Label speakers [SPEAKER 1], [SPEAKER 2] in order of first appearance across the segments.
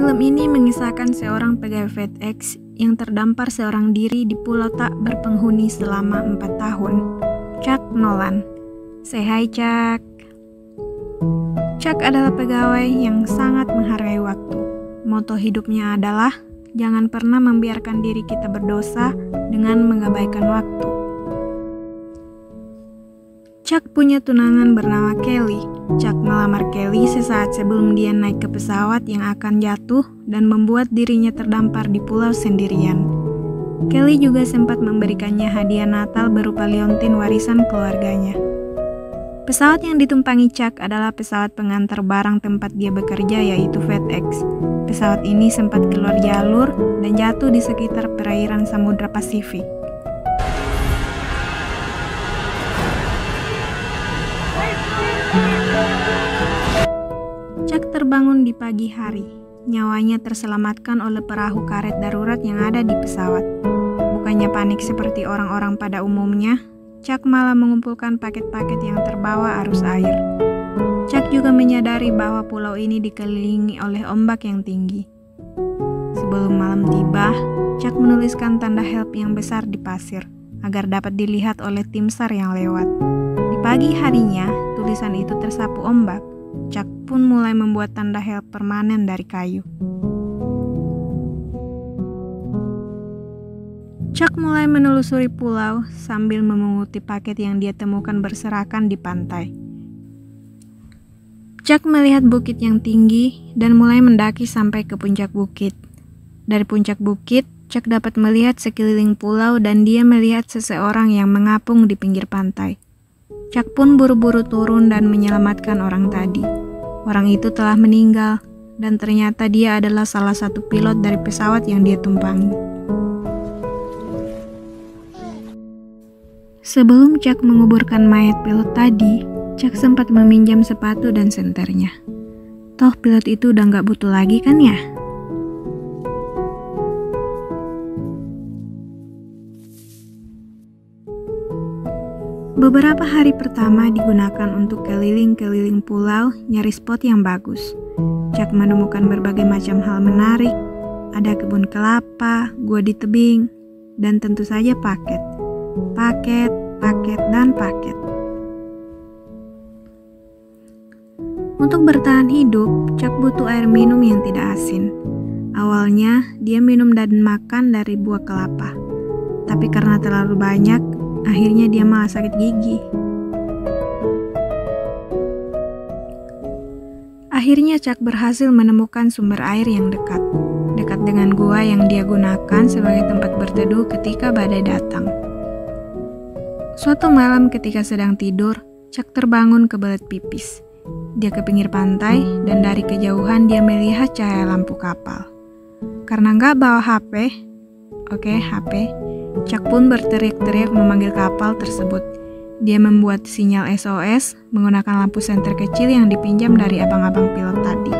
[SPEAKER 1] Film ini mengisahkan seorang pegawai FedEx yang terdampar seorang diri di pulau tak berpenghuni selama 4 tahun. Chuck Nolan. Say hi, Chuck. Chuck adalah pegawai yang sangat menghargai waktu. Moto hidupnya adalah, jangan pernah membiarkan diri kita berdosa dengan mengabaikan waktu. Chuck punya tunangan bernama Kelly. Chuck melamar Kelly sesaat sebelum dia naik ke pesawat yang akan jatuh dan membuat dirinya terdampar di pulau sendirian. Kelly juga sempat memberikannya hadiah Natal berupa liontin warisan keluarganya. Pesawat yang ditumpangi Chuck adalah pesawat pengantar barang tempat dia bekerja, yaitu FedEx. Pesawat ini sempat keluar jalur dan jatuh di sekitar perairan Samudra Pasifik. Chuck terbangun di pagi hari. Nyawanya terselamatkan oleh perahu karet darurat yang ada di pesawat. Bukannya panik seperti orang-orang pada umumnya, Chuck malah mengumpulkan paket-paket yang terbawa arus air. Chuck juga menyadari bahwa pulau ini dikelilingi oleh ombak yang tinggi. Sebelum malam tiba, Chuck menuliskan tanda help yang besar di pasir agar dapat dilihat oleh tim SAR yang lewat. Di pagi harinya, tulisan itu tersapu ombak. Chuck pun mulai membuat tanda help permanen dari kayu. Chuck mulai menelusuri pulau sambil memunguti paket yang dia temukan berserakan di pantai. Chuck melihat bukit yang tinggi dan mulai mendaki sampai ke puncak bukit. Dari puncak bukit, Chuck dapat melihat sekeliling pulau dan dia melihat seseorang yang mengapung di pinggir pantai. Chuck pun buru-buru turun dan menyelamatkan orang tadi. Orang itu telah meninggal, dan ternyata dia adalah salah satu pilot dari pesawat yang dia tumpangi. Sebelum Chuck menguburkan mayat pilot tadi, Chuck sempat meminjam sepatu dan senternya. Toh pilot itu udah gak butuh lagi kan ya? Beberapa hari pertama digunakan untuk keliling-keliling pulau nyari spot yang bagus. Chuck menemukan berbagai macam hal menarik. Ada kebun kelapa, gua di tebing, dan tentu saja paket. Paket, dan paket. Untuk bertahan hidup, Chuck butuh air minum yang tidak asin. Awalnya, dia minum dan makan dari buah kelapa. Tapi karena terlalu banyak, akhirnya dia malah sakit gigi. Akhirnya Chuck berhasil menemukan sumber air yang dekat dengan gua yang dia gunakan sebagai tempat berteduh ketika badai datang. Suatu malam ketika sedang tidur, Chuck terbangun kebelet pipis. Dia ke pinggir pantai dan dari kejauhan dia melihat cahaya lampu kapal. Karena nggak bawa HP, Chuck pun berteriak-teriak memanggil kapal tersebut. Dia membuat sinyal SOS menggunakan lampu senter kecil yang dipinjam dari abang-abang pilot tadi.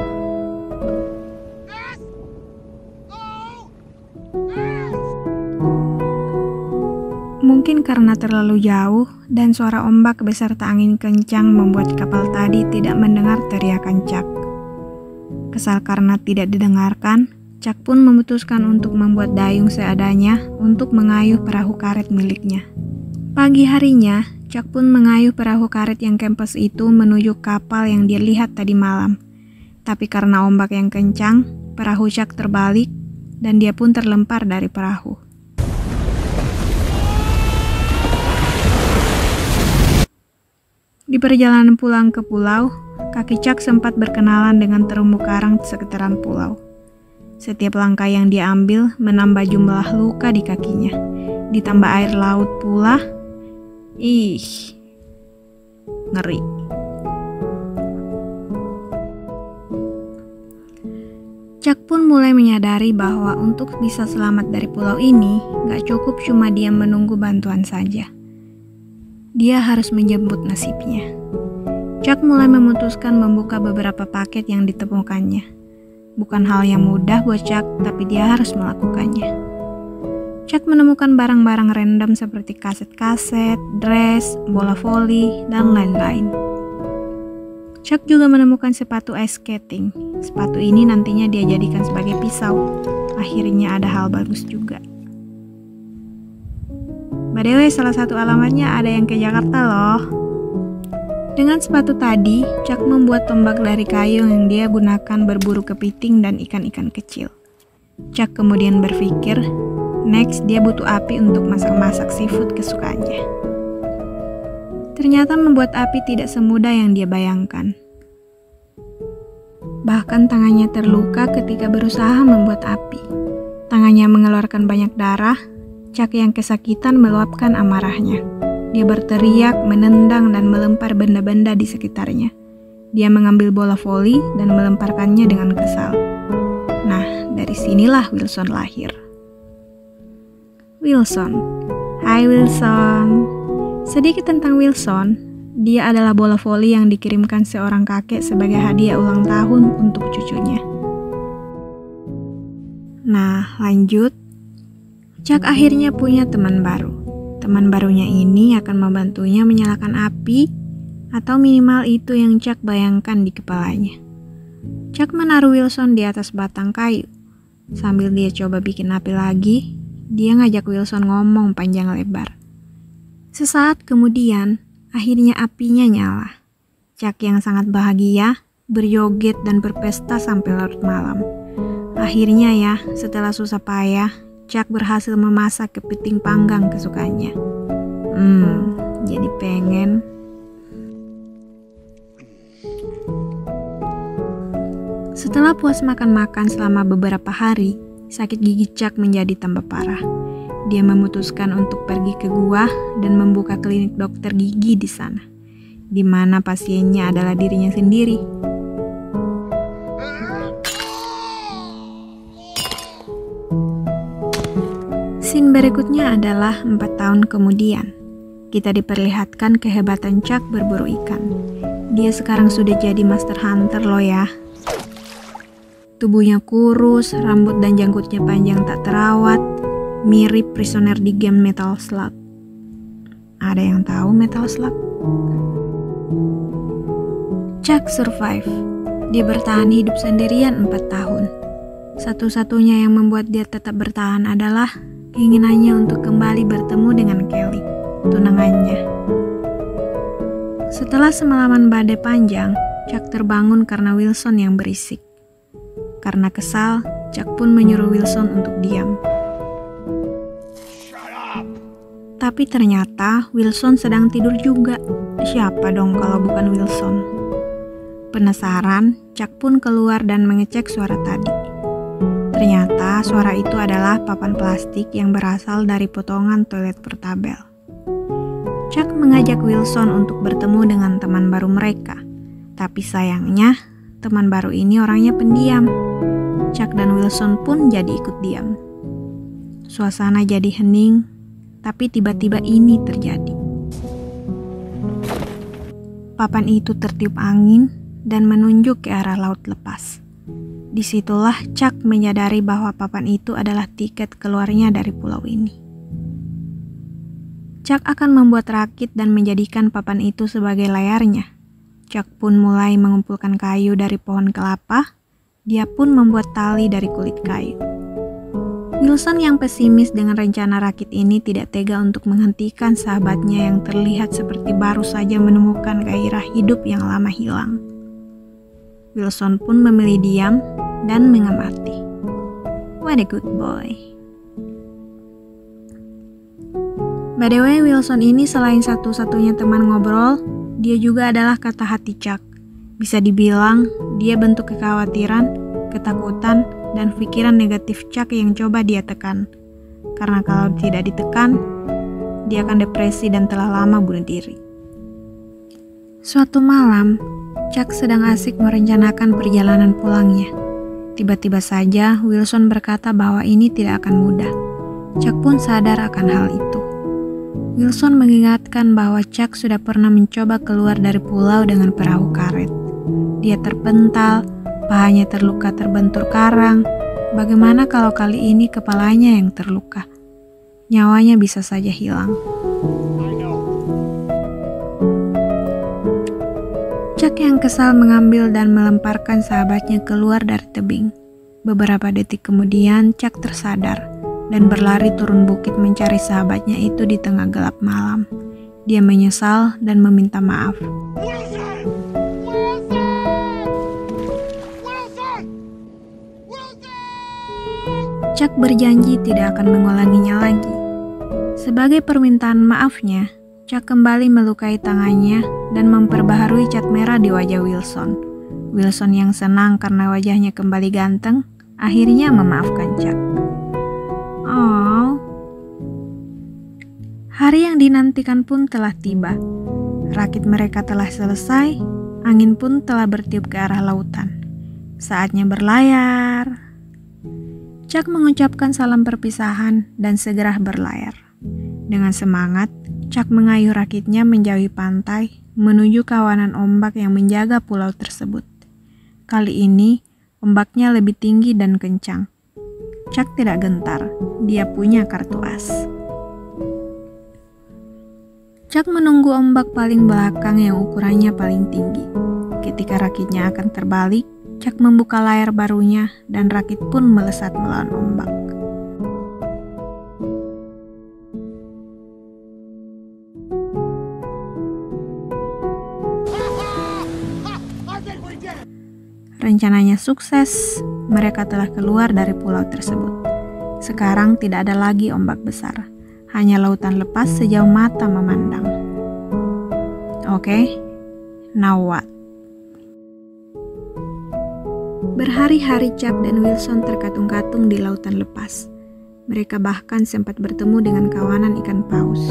[SPEAKER 1] Mungkin karena terlalu jauh dan suara ombak beserta angin kencang membuat kapal tadi tidak mendengar teriakan Chuck. Kesal karena tidak didengarkan, Chuck pun memutuskan untuk membuat dayung seadanya untuk mengayuh perahu karet miliknya. Pagi harinya, Chuck pun mengayuh perahu karet yang kempes itu menuju kapal yang dia lihat tadi malam. Tapi karena ombak yang kencang, perahu Chuck terbalik dan dia pun terlempar dari perahu. Di perjalanan pulang ke pulau, kaki Chuck sempat berkenalan dengan terumbu karang di sekitaran pulau. Setiap langkah yang dia ambil menambah jumlah luka di kakinya. Ditambah air laut pula. Ngeri. Chuck pun mulai menyadari bahwa untuk bisa selamat dari pulau ini, gak cukup cuma dia menunggu bantuan saja. Dia harus menjemput nasibnya. Chuck mulai memutuskan membuka beberapa paket yang ditemukannya. Bukan hal yang mudah buat Chuck, tapi dia harus melakukannya. Chuck menemukan barang-barang random seperti kaset-kaset, dress, bola voli, dan lain-lain. Chuck juga menemukan sepatu ice skating. Sepatu ini nantinya dia jadikan sebagai pisau. Akhirnya ada hal bagus juga. By the way, salah satu alamatnya ada yang ke Jakarta loh. Dengan sepatu tadi, Chuck membuat tombak dari kayu yang dia gunakan berburu kepiting dan ikan-ikan kecil. Chuck kemudian berpikir, next dia butuh api untuk masak-masak seafood kesukaannya. Ternyata membuat api tidak semudah yang dia bayangkan. Bahkan tangannya terluka ketika berusaha membuat api. Tangannya mengeluarkan banyak darah. Chuck yang kesakitan meluapkan amarahnya. Dia berteriak, menendang, dan melempar benda-benda di sekitarnya. Dia mengambil bola voli dan melemparkannya dengan kesal. Nah, dari sinilah Wilson lahir. Wilson. Hai Wilson. Sedikit tentang Wilson, dia adalah bola voli yang dikirimkan seorang kakek sebagai hadiah ulang tahun untuk cucunya. Nah, lanjut. Chuck akhirnya punya teman baru. Teman barunya ini akan membantunya menyalakan api, atau minimal itu yang Chuck bayangkan di kepalanya. Chuck menaruh Wilson di atas batang kayu. Sambil dia coba bikin api lagi, dia ngajak Wilson ngomong panjang lebar. Sesaat kemudian, akhirnya apinya nyala. Chuck yang sangat bahagia, berjoget dan berpesta sampai larut malam. Akhirnya ya, setelah susah payah, Chuck berhasil memasak kepiting panggang kesukaannya. Jadi pengen. Setelah puas makan-makan selama beberapa hari, sakit gigi Chuck menjadi tambah parah. Dia memutuskan untuk pergi ke gua dan membuka klinik dokter gigi di sana, di mana pasiennya adalah dirinya sendiri. Scene berikutnya adalah 4 tahun kemudian. Kita diperlihatkan kehebatan Chuck berburu ikan. Dia sekarang sudah jadi master hunter loh ya. Tubuhnya kurus, rambut dan janggutnya panjang tak terawat, mirip prisoner di game Metal Slug. Ada yang tahu Metal Slug? Chuck survive. Dia bertahan hidup sendirian 4 tahun. Satu-satunya yang membuat dia tetap bertahan adalah keinginannya untuk kembali bertemu dengan Kelly, tunangannya. Setelah semalaman badai panjang, Chuck terbangun karena Wilson yang berisik. Karena kesal, Chuck pun menyuruh Wilson untuk diam. Tapi ternyata Wilson sedang tidur juga. Siapa dong kalau bukan Wilson? Penasaran, Chuck pun keluar dan mengecek suara tadi. Ternyata suara itu adalah papan plastik yang berasal dari potongan toilet portabel. Chuck mengajak Wilson untuk bertemu dengan teman baru mereka. Tapi sayangnya, teman baru ini orangnya pendiam. Chuck dan Wilson pun jadi ikut diam. Suasana jadi hening, tapi tiba-tiba ini terjadi. Papan itu tertiup angin dan menunjuk ke arah laut lepas. Disitulah Chuck menyadari bahwa papan itu adalah tiket keluarnya dari pulau ini. Chuck akan membuat rakit dan menjadikan papan itu sebagai layarnya. Chuck pun mulai mengumpulkan kayu dari pohon kelapa. Dia pun membuat tali dari kulit kayu. Wilson yang pesimis dengan rencana rakit ini tidak tega untuk menghentikan sahabatnya yang terlihat seperti baru saja menemukan gairah hidup yang lama hilang. Wilson pun memilih diam dan mengamati. What a good boy. By the way, Wilson ini selain satu-satunya teman ngobrol, dia juga adalah kata hati Chuck. Bisa dibilang, dia bentuk kekhawatiran, ketakutan, dan pikiran negatif Chuck yang coba dia tekan. Karena kalau tidak ditekan, dia akan depresi dan telah lama bunuh diri. Suatu malam, Chuck sedang asik merencanakan perjalanan pulangnya. Tiba-tiba saja Wilson berkata bahwa ini tidak akan mudah. Chuck pun sadar akan hal itu. Wilson mengingatkan bahwa Chuck sudah pernah mencoba keluar dari pulau dengan perahu karet. Dia terpental, pahanya terluka terbentur karang. Bagaimana kalau kali ini kepalanya yang terluka? Nyawanya bisa saja hilang. Chuck yang kesal mengambil dan melemparkan sahabatnya keluar dari tebing. Beberapa detik kemudian Chuck tersadar dan berlari turun bukit mencari sahabatnya itu di tengah gelap malam. Dia menyesal dan meminta maaf. Chuck berjanji tidak akan mengulanginya lagi. Sebagai permintaan maafnya, Chuck kembali melukai tangannya dan memperbaharui cat merah di wajah Wilson. Wilson yang senang karena wajahnya kembali ganteng, akhirnya memaafkan Chuck. Oh. Hari yang dinantikan pun telah tiba. Rakit mereka telah selesai, angin pun telah bertiup ke arah lautan. Saatnya berlayar. Chuck mengucapkan salam perpisahan dan segera berlayar. Dengan semangat, Chuck mengayuh rakitnya menjauhi pantai menuju kawanan ombak yang menjaga pulau tersebut. Kali ini, ombaknya lebih tinggi dan kencang. Chuck tidak gentar, dia punya kartu as. Chuck menunggu ombak paling belakang yang ukurannya paling tinggi. Ketika rakitnya akan terbalik, Chuck membuka layar barunya dan rakit pun melesat melawan ombak. Rencananya sukses, mereka telah keluar dari pulau tersebut. Sekarang tidak ada lagi ombak besar, hanya lautan lepas sejauh mata memandang. Oke, now what? Berhari-hari Chuck dan Wilson terkatung-katung di lautan lepas. Mereka bahkan sempat bertemu dengan kawanan ikan paus.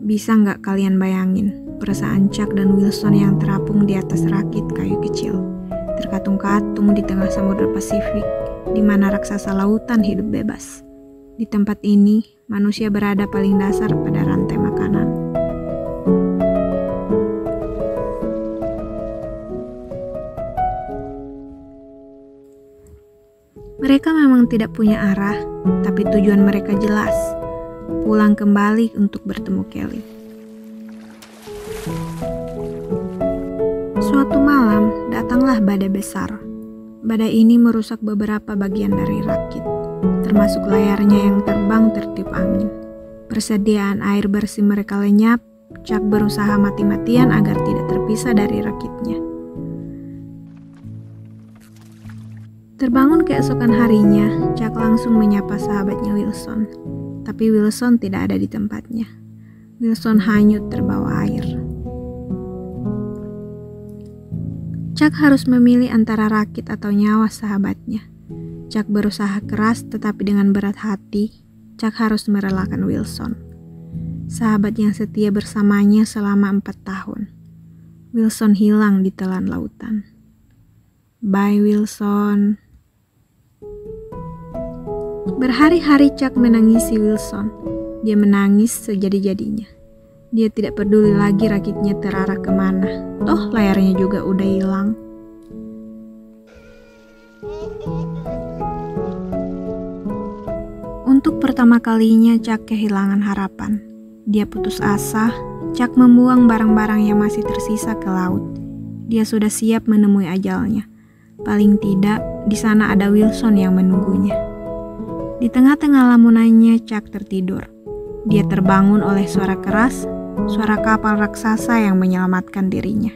[SPEAKER 1] Bisa nggak kalian bayangin perasaan Chuck dan Wilson yang terapung di atas rakit kayu kecil, terkatung-katung di tengah Samudra Pasifik, di mana raksasa lautan hidup bebas. Di tempat ini, manusia berada paling dasar pada rantai makanan. Mereka memang tidak punya arah, tapi tujuan mereka jelas, pulang kembali untuk bertemu Kelly. Suatu malam, datanglah badai besar. Badai ini merusak beberapa bagian dari rakit, termasuk layarnya yang terbang tertiup angin. Persediaan air bersih mereka lenyap. Chuck berusaha mati-matian agar tidak terpisah dari rakitnya. Terbangun keesokan harinya, Chuck langsung menyapa sahabatnya Wilson. Tapi Wilson tidak ada di tempatnya. Wilson hanyut terbawa air. Chuck harus memilih antara rakit atau nyawa sahabatnya. Chuck berusaha keras tetapi dengan berat hati, Chuck harus merelakan Wilson. Sahabat yang setia bersamanya selama 4 tahun. Wilson hilang di telan lautan. Bye Wilson. Berhari-hari Chuck menangisi Wilson. Dia menangis sejadi-jadinya. Dia tidak peduli lagi rakitnya terarah kemana. Toh layarnya juga udah hilang. Untuk pertama kalinya Chuck kehilangan harapan. Dia putus asa. Chuck membuang barang-barang yang masih tersisa ke laut. Dia sudah siap menemui ajalnya. Paling tidak, di sana ada Wilson yang menunggunya. Di tengah-tengah lamunannya, Chuck tertidur. Dia terbangun oleh suara keras, suara kapal raksasa yang menyelamatkan dirinya.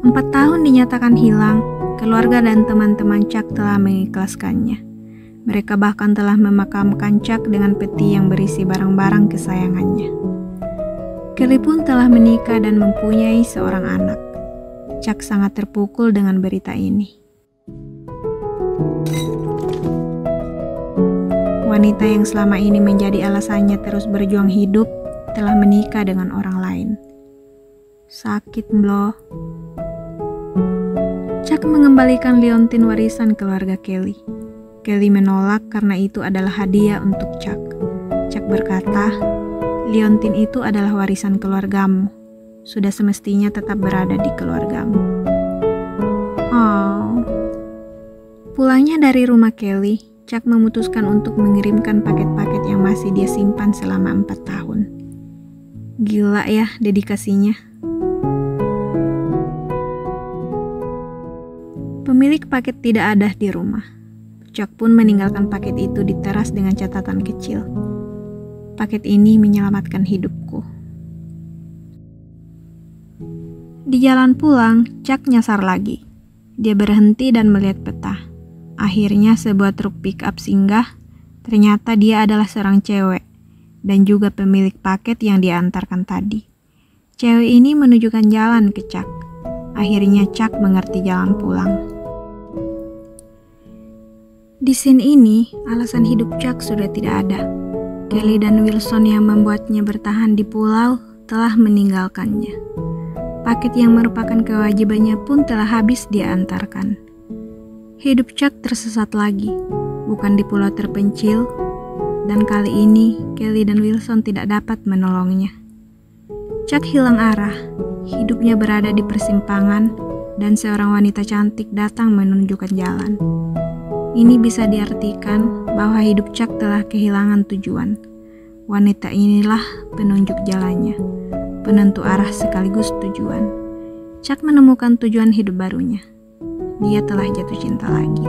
[SPEAKER 1] Empat tahun dinyatakan hilang, keluarga dan teman-teman Chuck telah mengikhlaskannya. Mereka bahkan telah memakamkan Chuck dengan peti yang berisi barang-barang kesayangannya. Kelly pun telah menikah dan mempunyai seorang anak. Chuck sangat terpukul dengan berita ini. Wanita yang selama ini menjadi alasannya terus berjuang hidup telah menikah dengan orang lain. Sakit, bro. Chuck mengembalikan liontin warisan keluarga Kelly. Kelly menolak karena itu adalah hadiah untuk Chuck. Chuck berkata, "Liontin itu adalah warisan keluargamu. Sudah semestinya tetap berada di keluargamu." Oh. Pulangnya dari rumah Kelly, Chuck memutuskan untuk mengirimkan paket-paket yang masih dia simpan selama 4 tahun. Gila ya dedikasinya. Pemilik paket tidak ada di rumah. Chuck pun meninggalkan paket itu di teras dengan catatan kecil. Paket ini menyelamatkan hidupku. Di jalan pulang, Chuck nyasar lagi. Dia berhenti dan melihat peta. Akhirnya sebuah truk pick-up singgah. Ternyata dia adalah seorang cewek dan juga pemilik paket yang diantarkan tadi. Cewek ini menunjukkan jalan ke Chuck. Akhirnya Chuck mengerti jalan pulang. Di scene ini, alasan hidup Chuck sudah tidak ada. Kelly dan Wilson yang membuatnya bertahan di pulau telah meninggalkannya. Paket yang merupakan kewajibannya pun telah habis dia antarkan. Hidup Chuck tersesat lagi, bukan di pulau terpencil, dan kali ini Kelly dan Wilson tidak dapat menolongnya. Chuck hilang arah, hidupnya berada di persimpangan, dan seorang wanita cantik datang menunjukkan jalan. Ini bisa diartikan bahwa hidup Chuck telah kehilangan tujuan. Wanita inilah penunjuk jalannya, penentu arah sekaligus tujuan. Chuck menemukan tujuan hidup barunya. Dia telah jatuh cinta lagi.